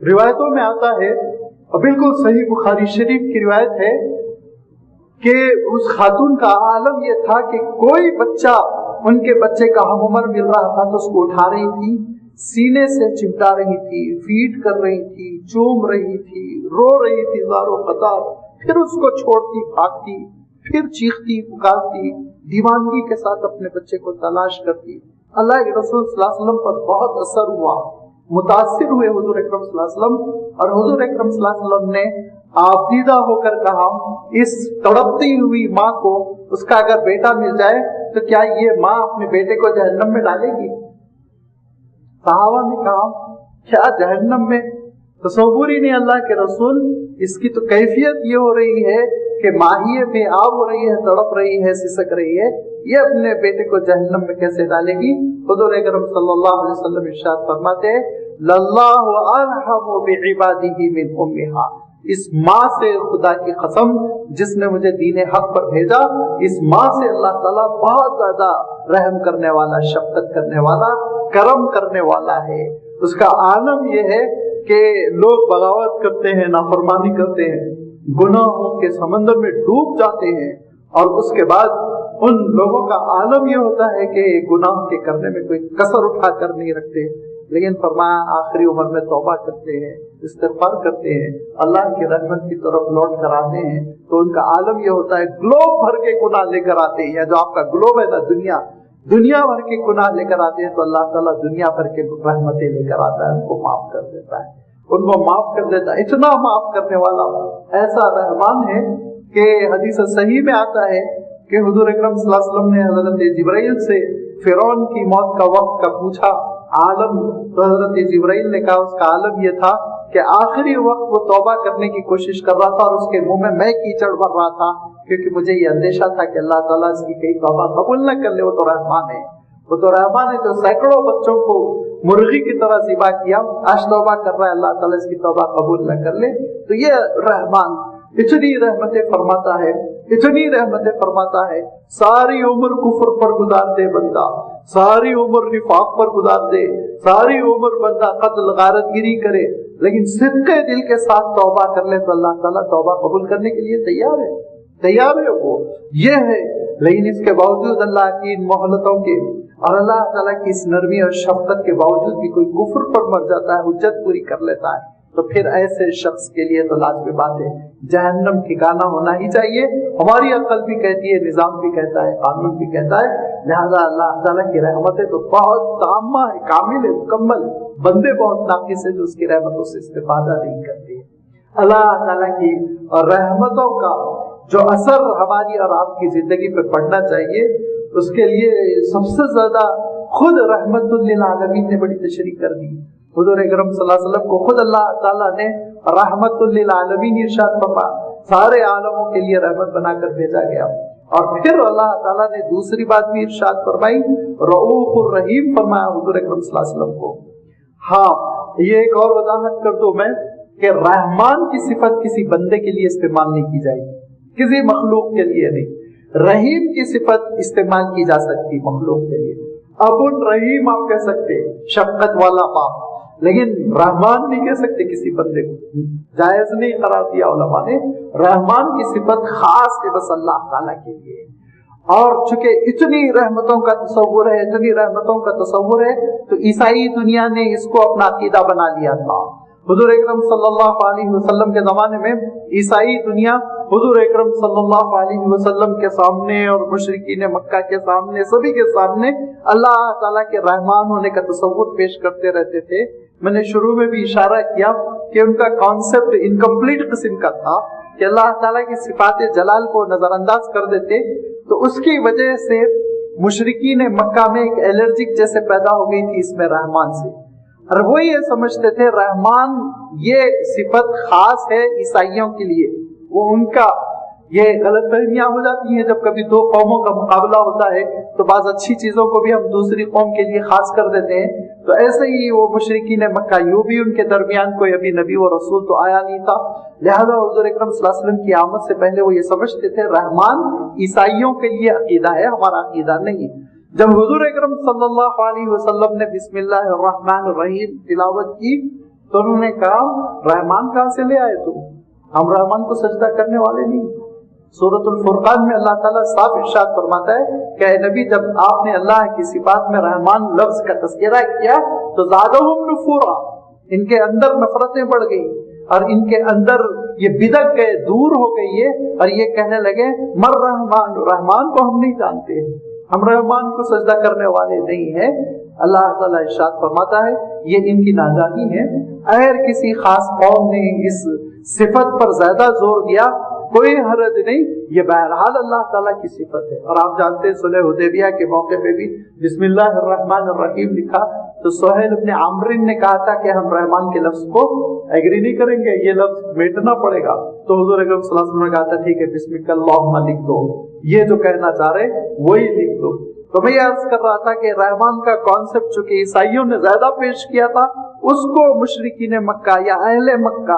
روایتوں میں آتا ہے، اور بالکل صحیح بخاری شریف کی روایت ہے کہ اس خاتون کا عالم یہ تھا کہ کوئی بچہ ان کے بچے کا ہم عمر مل رہا تھا تو اس کو اٹھا رہی تھی، سینے سے چمٹا رہی تھی، فیڈ کر رہی تھی، چوم رہی تھی، رو رہی تھی زارو قطار، پھر اس کو چھوڑتی، بھاگتی، پھر چیختی پکارتی، دیوانگی کے ساتھ اپنے بچے کو تلاش کرتی۔ اللہ کے رسول صلی اللہ علیہ وسلم پر بہت اثر ہوا، متاثر ہوئے حضور اکرم صلی اللہ علیہ وسلم، اور حضور اکرم صلی اللہ علیہ وسلم نے آبدیدہ ہو کر کہا، اس تڑپتی ہوئی ماں کو اس کا اگر بیٹا مل جائے تو کیا یہ ماں اپنے بیٹے کو جہنم میں ڈالے گی؟ صحابہ نے کہا کیا جہنم میں؟ تصور ہی نہیں اللہ کے رسول، اس کی تو کیفیت یہ ہو رہی ہے کہ ماہیے میں آب ہو رہی ہے، تڑپ رہی ہے، سسک رہی ہے، یہ اپنے بیٹے کو جہنم میں کیسے ڈالے گی؟ حضور اکرم صلی اللہ علیہ وسلم ارشاد فرماتے ہیں لَلَّهُ أَرْحَمُ بِعِبَادِهِ مِنْ أُمِّهَا، اس ماں سے خدا کی قسم جس نے مجھے دین حق پر بھیجا، اس ماں سے اللہ تعالیٰ بہت زیادہ رحم کرنے والا، شفقت کرنے والا، کرم کرنے والا ہے۔ اس کا عالم یہ ہے کہ لوگ بغاوت کرتے ہیں، نافرمانی کرتے ہیں، گناہوں کے سمندر میں ڈوب جاتے ہیں، اور اس کے بعد ان لوگوں کا عالم یہ ہوتا ہے کہ گناہ کے کرنے میں کوئی کسر اٹھا کر نہیں رکھتے، لیکن فرمایا آخری عمر میں توبہ کرتے ہیں، استغفار کرتے ہیں، اللہ کی رحمت کی طرف لوٹ کر آتے ہیں، تو ان کا عالم یہ ہوتا ہے گلوب بھر کے گناہ لے کر آتے ہیں، یا جو آپ کا گلوب ہے نا دنیا بھر کے گناہ لے کر آتے ہیں، تو اللہ تعالیٰ دنیا بھر کے رحمتیں لے کر آتا ہے، ان کو معاف کر دیتا ہے، ان کو معاف کر دیتا ہے۔ اتنا معاف کرنے والا ایسا رحمان ہے کہ حدیث صحیح میں آتا ہے کہ حضور اکرم صلی اللہ علیہ وسلم نے حضرت جبرائیل سے فرعون کی موت کا وقت کا پوچھا عالم، تو حضرت جبرائیل نے کہا اس کا عالم یہ تھا کہ آخری وقت وہ توبہ کرنے کی کوشش کر رہا تھا اور اس کے منہ میں کیچڑ بھر رہا تھا، کیونکہ مجھے یہ اندیشہ تھا کہ اللہ تعالیٰ اس کی کہیں توبہ قبول نہ کر لے، وہ تو رحمان ہے، وہ تو رحمان ہے جو سینکڑوں بچوں کو مرغی کی طرح ذبح کیا، آج توبہ کر رہا ہے، اللہ تعالیٰ اس کی توبہ قبول نہ کر لے۔ تو یہ رحمان اتنی رحمتیں فرماتا ہے، اتنی رحمتیں فرماتا ہے، ساری عمر کفر پر گزار دے بندہ، ساری عمر نفاق پر گزار دے، ساری عمر بندہ قتل غارت گیری کرے، لیکن صدقے دل کے ساتھ توبہ کر لے تو اللہ تعالیٰ توبہ قبول کرنے کے لیے تیار ہے وہ، یہ ہے۔ لیکن اس کے باوجود اللہ کی ان مہلتوں کے اور اللہ تعالیٰ کی اس نرمی اور شفقت کے باوجود بھی کوئی کفر پر مر جاتا ہے، حجت پوری کر لیتا ہے، تو پھر ایسے شخص کے لیے تو لازمی بات ہے جہنم ٹھکانہ ہونا ہی چاہیے۔ ہماری عقل بھی کہتی ہے، نظام بھی کہتا ہے، قانون بھی کہتا ہے، لہذا اللہ تعالیٰ کی رحمتیں تو بہت تامہ ہے، کامل ہے، مکمل، بندے بہت ناقص ہے جو اس کی رحمتوں سے استفادہ نہیں کرتے۔ اللہ تعالیٰ کی رحمتوں کا جو اثر ہماری اور آپ کی زندگی پہ پڑنا چاہیے، اس کے لیے سب سے زیادہ خود رحمت للعالمین نے بڑی تشریح کر دی۔ حضور اکرم صلی اللہ علیہ وسلم کو خود اللہ تعالیٰ نے رحمت للعالمین ارشاد فرمایا، سارے عالموں کے لیے رحمت بنا کر بھیجا گیا۔ اور پھر اللہ تعالیٰ نے دوسری بات بھی ارشاد فرمائی، رؤوف الرحیم فرمایا حضور اکرم صلی اللہ علیہ وسلم کو۔ ہاں، یہ ایک اور وضاحت کر دوں میں کہ رحمان کی صفت کسی بندے کے لیے استعمال نہیں کی جائے گی، کسی مخلوق کے لیے نہیں۔ رحیم کی صفت استعمال کی جا سکتی مخلوق کے لیے، ابو الرحیم آپ کہہ سکتے، شفقت والا باپ، لیکن رحمان نہیں کہہ سکتے کسی بندے کو، جائز نہیں قرار دیا علماء نے۔ رحمان کی صفت خاص ہے بس اللہ تعالیٰ کے لیے، اور چونکہ اتنی رحمتوں کا تصور ہے، اتنی رحمتوں کا تصور ہے، تو عیسائی دنیا نے اس کو اپنا عقیدہ بنا لیا تھا۔ حضور اکرم صلی اللہ علیہ وسلم کے زمانے میں عیسائی دنیا حضور اکرم صلی اللہ علیہ وسلم کے سامنے اور مشرکین مکہ کے سامنے، سبھی کے سامنے اللہ تعالیٰ کے رحمان ہونے کا تصور پیش کرتے رہتے تھے۔ میں نے شروع میں بھی اشارہ کیا کہ ان کا کانسیپٹ انکمپلیٹ قسم کا تھا کہ اللہ تعالیٰ کی صفات جلال کو نظر انداز کر دیتے، تو اس کی وجہ سے مشرکین مکہ میں ایک الرجک جیسے پیدا ہو گئی تھی اس میں رحمان سے، اور وہ یہ سمجھتے تھے رحمان یہ صفت خاص ہے عیسائیوں کے لیے، وہ ان کا یہ غلط فہمیاں ہو جاتی ہیں۔ جب کبھی دو قوموں کا مقابلہ ہوتا ہے تو بعض اچھی چیزوں کو بھی ہم دوسری قوم کے لیے خاص کر دیتے ہیں، تو ایسے ہی وہ مشرکین مکہ، یوں بھی ان کے درمیان کوئی ابھی نبی و رسول تو آیا نہیں تھا، لہذا حضور اکرم صلی اللہ علیہ وسلم کی آمد سے پہلے وہ یہ سمجھتے تھے رحمان عیسائیوں کے لیے عقیدہ ہے، ہمارا عقیدہ نہیں۔ جب حضور اکرم صلی اللہ علیہ وسلم نے بسم اللہ الرحمن الرحیم تلاوت کی تو انہوں نے کہا رحمان کہاں سے لے آئے تم، ہم رحمان کو سجدہ کرنے والے نہیں۔ سورۃ الفرقان میں اللہ تعالیٰ صاف ارشاد فرماتا ہے کہ اے نبی جب آپ نے اللہ کی صفات میں رحمان لفظ کا تذکرہ کیا تو زادہم نفورا، ان کے اندر نفرتیں بڑھ گئی اور ان کے اندر یہ بدک گئے، دور ہو گئی ہے، اور یہ کہنے لگے مر رحمان، رحمان کو ہم نہیں جانتے، ہم رحمان کو سجدہ کرنے والے نہیں ہیں۔ اللہ تعالیٰ ارشاد فرماتا ہے یہ ان کی نادانی ہے۔ اگر کسی خاص قوم نے اس صفت پر زیادہ زور دیا کوئی حرج نہیں، یہ بہرحال اللہ تعالیٰ کی صفت ہے۔ اور آپ جانتے ہیں صلح حدیبیہ کے موقع پہ بھی بسم اللہ الرحمن الرحیم لکھا تو سہیل ابن عمرو نے کہا تھا کہ ہم رحمان کے لفظ کو ایگری نہیں کریں گے، یہ لفظ میٹنا پڑے گا، تو حضور اکرم صلی اللہ علیہ وسلم نے کہا تھا ٹھیک ہے بسمک اللہم لکھ دو، یہ جو کہنا چاہ رہے وہی لکھ دو۔ تو میں یہ عرض کر رہا تھا کہ رحمان کا کانسیپٹ چونکہ عیسائیوں نے زیادہ پیش کیا تھا، اس کو مشرکین مکہ یا اہل مکہ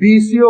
20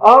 اور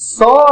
100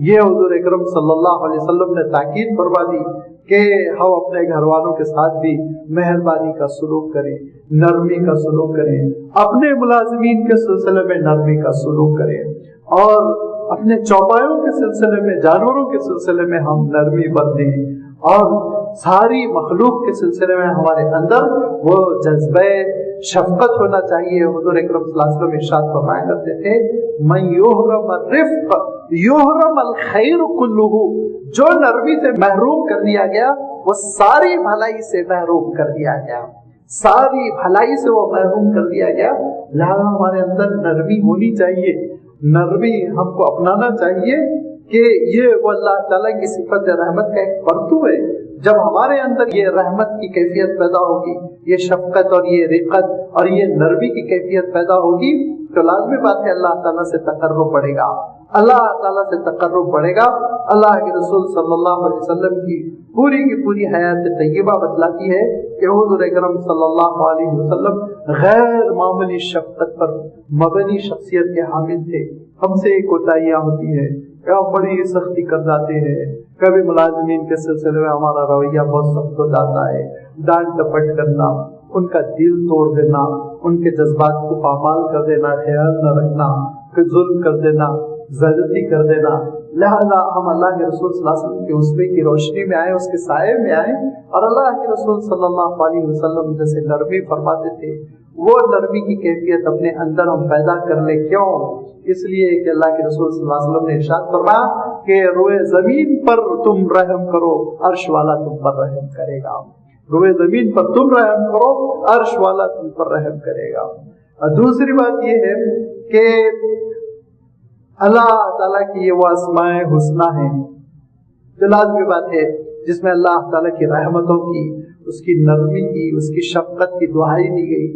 یہ حضور اکرم صلی اللہ علیہ وسلم نے تاکید فرما دی کہ ہم اپنے گھر والوں کے ساتھ بھی مہربانی کا سلوک کریں، نرمی کا سلوک کریں، اپنے ملازمین کے سلسلے میں نرمی کا سلوک کریں، اور اپنے چوپایوں کے سلسلے میں، جانوروں کے سلسلے میں ہم نرمی برتیں، اور ساری مخلوق کے سلسلے میں ہمارے اندر وہ جذبہ شفقت ہونا چاہیے۔ حضور اکرم صلی اللہ علیہ وسلم ارشاد فرمایا کرتے تھے من یحرم الرفق یحرم الخیر کلہ، جو نرمی سے محروم کر دیا گیا وہ ساری بھلائی سے محروم کر دیا گیا، ساری بھلائی سے وہ محروم کر دیا گیا۔ لہذا ہمارے اندر نرمی ہونی چاہیے، نرمی ہم کو اپنانا چاہیے کہ یہ وہ اللہ تعالیٰ کی صفت رحمت کا ایک پرتو ہے۔ جب ہمارے اندر یہ رحمت کی کیفیت پیدا ہوگی، یہ شفقت اور یہ رقت اور یہ نرمی کی کیفیت پیدا ہوگی، تو لازمی بات ہے اللہ تعالیٰ سے تقرب بڑھے گا، اللہ تعالیٰ سے تقرب بڑھے گا۔ اللہ کے رسول صلی اللہ علیہ وسلم کی پوری حیات طیبہ بتلاتی ہے کہ حضور اکرم صلی اللہ علیہ وسلم غیر معمولی شفقت پر مبنی شخصیت کے حامل تھے۔ ہم سے کوتاہیاں ہوتی ہیں، بڑی سختی کر جاتے ہیں، کبھی ملازمین کے سلسلے میں ہمارا رویہ بہت سخت ہو جاتا ہے، ڈانٹ ڈپٹ کرنا، ان کا دل توڑ دینا، ان کے جذبات کو پامال کر دینا، خیال نہ رکھنا، ظلم کر دینا، زیادتی کر دینا۔ لہذا ہم اللہ کے رسول صلی اللہ علیہ وسلم کے اسوے کی روشنی میں آئیں، اس کے سائے میں آئیں، اور اللہ کے رسول صلی اللہ علیہ وسلم جیسے نرمی فرماتے تھے وہ نرمی کی کیفیت اپنے اندر ہم پیدا کر لیں۔ کیوں؟ اس لیے کہ اللہ کے رسول صلی اللہ علیہ وسلم نے ارشاد فرمایا کہ روئے زمین پر تم رحم کرو، عرش والا تم پر رحم کرے گا۔ روئے زمین پر تم رحم کرو، عرش والا تم پر رحم کرے گا۔ اور دوسری بات یہ ہے کہ اللہ تعالیٰ کی یہ وہ اسماء حسنہ ہیں جو لازمی بات ہے جس میں اللہ تعالیٰ کی رحمتوں کی، اس کی نرمی کی، اس کی شفقت کی دعائی دی گئی۔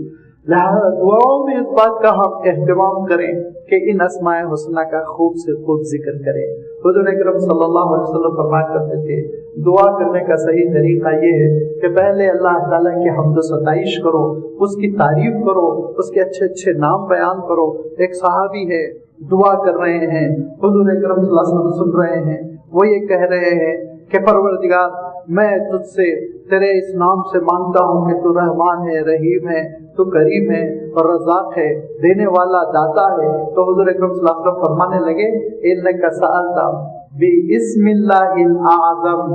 لہذا دعاؤں میں اس بات کا ہم اہتمام کریں کہ ان اسماء حسنہ کا خوب سے خوب ذکر کریں۔ حضور اکرم صلی اللہ علیہ وسلم فرمایا کرتے تھے دعا کرنے کا صحیح طریقہ یہ ہے کہ پہلے اللہ تعالیٰ کی حمد و ستائش کرو، اس کی تعریف کرو، اس کے اچھے اچھے نام بیان کرو۔ ایک صحابی ہے، دعا کر رہے ہیں، حضور اکرم صلی اللہ علیہ وسلم سن رہے ہیں، وہ یہ کہہ رہے ہیں کہ پروردگار میں تجھ سے تیرے اس نام سے مانگتا ہوں کہ تو رحمان ہے، رحیم ہے، تو کریم ہے اور رزاق ہے، دینے والا داتا ہے۔ تو حضور اکرم صلی اللہ علیہ وسلم فرمانے لگے انک سألت باسم اللہ الاعظم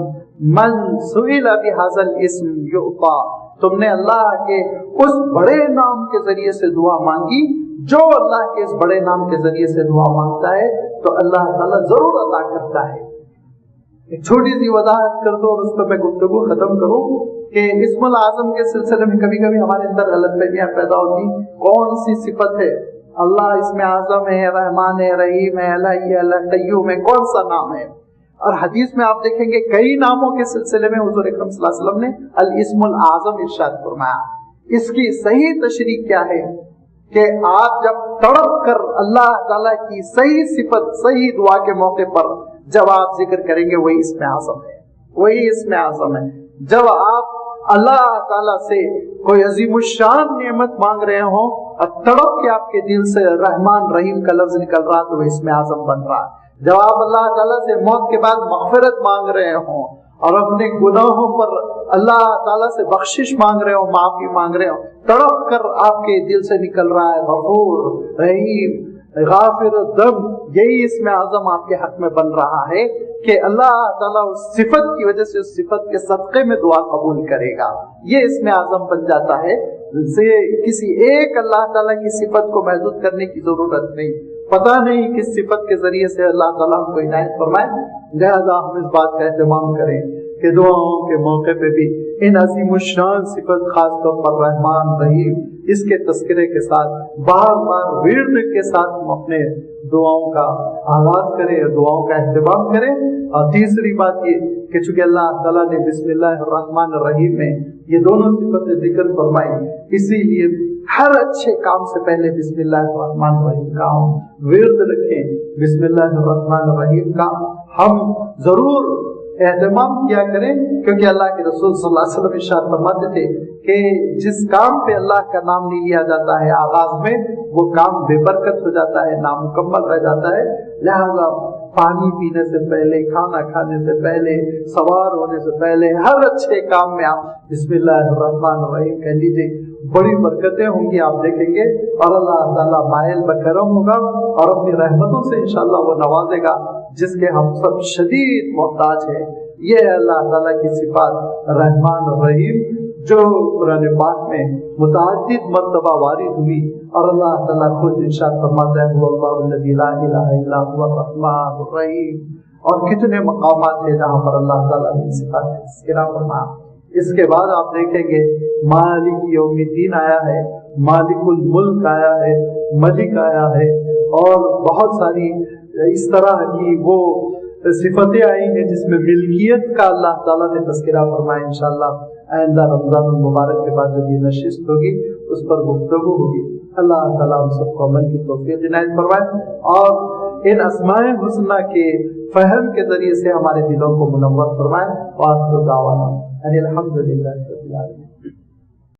من سئل بهذا الاسم یعطى، تم نے اللہ کے اس بڑے نام کے ذریعے سے دعا مانگی، جو اللہ کے اس بڑے نام کے ذریعے سے دعا مانگتا ہے تو اللہ تعالیٰ ضرور عطا کرتا ہے۔ ایک چھوٹی سی وضاحت کر دو اور اس پہ میں گفتگو ختم کروں کہ اسم العظم کے سلسلے میں کبھی کبھی ہمارے اندر غلط فہمیاں پیدا ہوتی، کون سی صفت ہے؟ اللہ اسم اعظم ہے، رحمان ہے، رحیم ہے، الحی ہے، القیوم ہے، کون سا نام ہے؟ اور حدیث میں آپ دیکھیں گے کئی ناموں کے سلسلے میں حضور اکرم صلی اللہ علیہ وسلم نے الاسم العظم ارشاد فرمایا۔ اس کی صحیح تشریح کیا ہے کہ آپ جب تڑپ کر اللہ تعالیٰ کی صحیح صفت صحیح دعا کے موقع پر جب آپ ذکر کریں گے وہی اسم اعظم ہے، وہی اسم اعظم ہے۔ جب آپ اللہ تعالیٰ سے کوئی عظیم الشان نعمت مانگ رہے ہوں اور تڑپ کے آپ کے دل سے رحمان رحیم کا لفظ نکل رہا تو وہ اسم اعظم بن رہا ہے۔ جب آپ اللہ تعالیٰ سے موت کے بعد مغفرت مانگ رہے ہوں اور اپنے گناہوں پر اللہ تعالیٰ سے بخشش مانگ رہے ہو، معافی مانگ رہے ہو، تڑپ کر آپ کے دل سے نکل رہا ہے غفور رحیم غافر الذنب، یہی اسم اعظم آپ کے حق میں بن رہا ہے کہ اللہ تعالیٰ اس صفت کی وجہ سے اس صفت کے صدقے میں دعا قبول کرے گا۔ یہ اسم اعظم بن جاتا ہے، کسی ایک اللہ تعالیٰ کی صفت کو محدود کرنے کی ضرورت نہیں، پتہ نہیں کس صفت کے ذریعے سے اللہ تعالیٰ ہم کو عنایت فرمائے۔ لہذا ہم اس بات کا اہتمام کریں کہ دعاؤں کے موقع پہ بھی ان عظیم الشان صفت خاص طور پر رحمان رحیم اس کے تذکرے کے ساتھ بار بار ورد کے ساتھ ہم اپنے دعاؤں کا آغاز کریں، دعاؤں کا اہتمام کریں۔ اور تیسری بات یہ کہ چونکہ اللہ تعالیٰ نے بسم اللہ الرحمن الرحیم میں یہ دونوں صفتیں ذکر فرمائی، اسی لیے ہر اچھے کام سے پہلے بسم اللہ الرحمن الرحیم کا ہم ورد رکھیں، بسم اللہ الرحمن الرحیم کا ہم ضرور اہتمام کیا کریں، کیونکہ اللہ کے رسول صلی اللہ علیہ وسلم ارشاد فرماتے تھے کہ جس کام پہ اللہ کا نام نہیں لیا جاتا ہے آغاز میں وہ کام بے برکت ہو جاتا ہے، نامکمل رہ جاتا ہے۔ لہذا پانی پینے سے پہلے، کھانا کھانے سے پہلے، سوار ہونے سے پہلے، ہر اچھے کام میں آپ بسم اللہ الرحمن الرحیم کہہ لیجیے، بڑی برکتیں ہوں گی آپ دیکھیں گے، اور اللہ تعالیٰ مائل بکرم ہوگا اور اپنی رحمتوں سے انشاءاللہ وہ نوازے گا جس کے ہم سب شدید محتاج ہیں۔ یہ ہے اللہ تعالیٰ کی صفات رحمان الرحیم جو قرآن پاک میں متعدد مرتبہ وارد ہوئی، اور اللہ تعالیٰ خود ارشاد فرماتا ہے اللہ الذی لا الہ الا هو الرحمن الرحیم، اور کتنے مقامات ہیں جہاں پر اللہ تعالیٰ نے صفات کا تذکرہ فرمایا۔ اس کے بعد آپ دیکھیں گے مالک یوم الدین آیا ہے، مالک الملک آیا ہے، ملک آیا ہے، اور بہت ساری اس طرح کی وہ صفتیں آئی ہیں جس میں ملکیت کا اللہ تعالیٰ نے تذکرہ فرمایا۔ انشاءاللہ آئندہ رمضان المبارک کے بعد جب یہ نشست ہوگی اس پر گفتگو ہوگی۔ اللہ تعالیٰ ہم سب کو عمل کی توفیق عنایت فرمائے، اور ان اسماء الحسنی کے فہم کے ذریعے سے ہمارے دلوں کو منور فرمائے۔ وآخر دعوانا ان الحمد للہ رب العالمین۔